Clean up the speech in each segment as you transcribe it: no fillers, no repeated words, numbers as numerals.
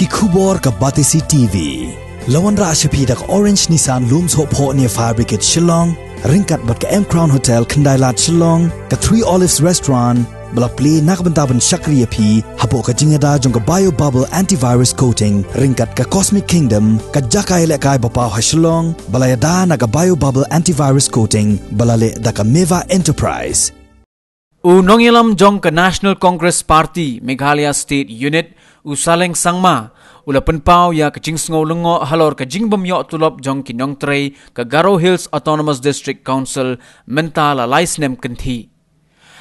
ki khubor ka batisi TV lawan ra ashapi dak orange Nissan looms ho pho near fabricate Shillong ringkat bat ka M Crown Hotel Kynthih lat Shillong ka 3 Olives restaurant bala play nakbantaban shakriya phi hapo ka jingada jong ka bio bubble antivirus coating ringkat ka Cosmic Kingdom ka jakai le kai bapau ha Shillong bala yada na ka bio bubble antivirus coating bala le da ka Meva Enterprise Nongilam jong ka National Congress Party Meghalaya State Unit usaleng sangma ulapan pau ya kajing sngolengo halor kajing bamyo tulop jong ki Nongtrei ka Garo Hills Autonomous District Council mentala Snem Kynthih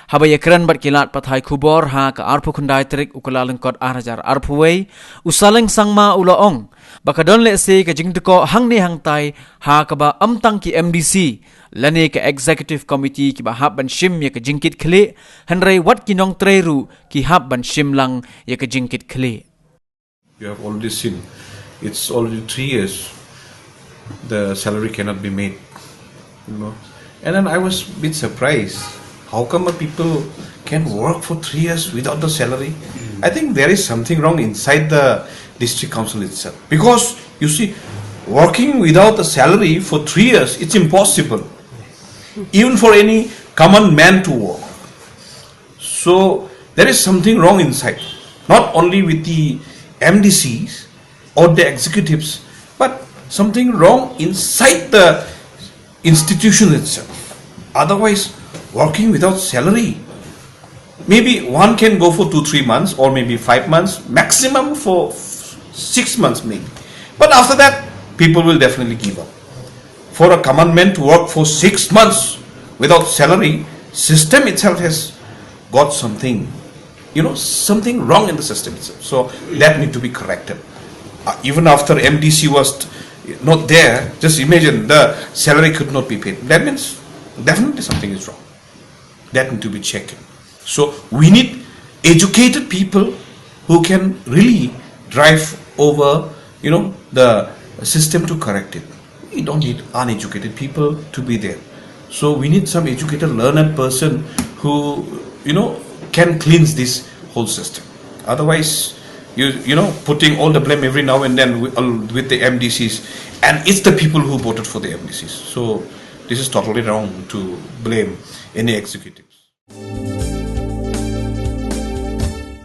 habaya kran bat kilat pathai khubor ha ka arpu khundai trik ukalalang kot 8000 arpuwei usaleng sangma ulaong bakadon le se kajing teko hangni hangtai ha ka ba amtang ki MDC lane ka executive committee ki ba hab ban shim ya ka jingkit khle hanrei wat ki Nongtrei ru ki hab ban shim lang ya ka jingkit khle. You have already seen, it's already 3 years, the salary cannot be made, you know. And then I was a bit surprised, how come people can work for 3 years without the salary? I think there is something wrong inside the district council itself. Because, you see, working without a salary for 3 years, it's impossible. Even for any common man to work. So, there is something wrong inside. Not only with the MDCs or the executives, but something wrong inside the institution itself. Otherwise, working without salary, maybe one can go for 2-3 months or maybe 5 months, maximum for 6 months maybe. But after that, people will definitely give up. For a common man to work for 6 months without salary, system itself has got something, you know, something wrong in the system itself. So that need to be corrected. Even after MDC was not there, just imagine the salary could not be paid. That means definitely something is wrong. That need to be checked. So we need educated people who can really drive over, you know, the system to correct it. We don't need uneducated people to be there. So we need some educated, learned person who, you know, can cleanse this whole system. Otherwise, you know, putting all the blame every now and then with the MDCs, and it's the people who voted for the MDCs. So this is totally wrong to blame any executives.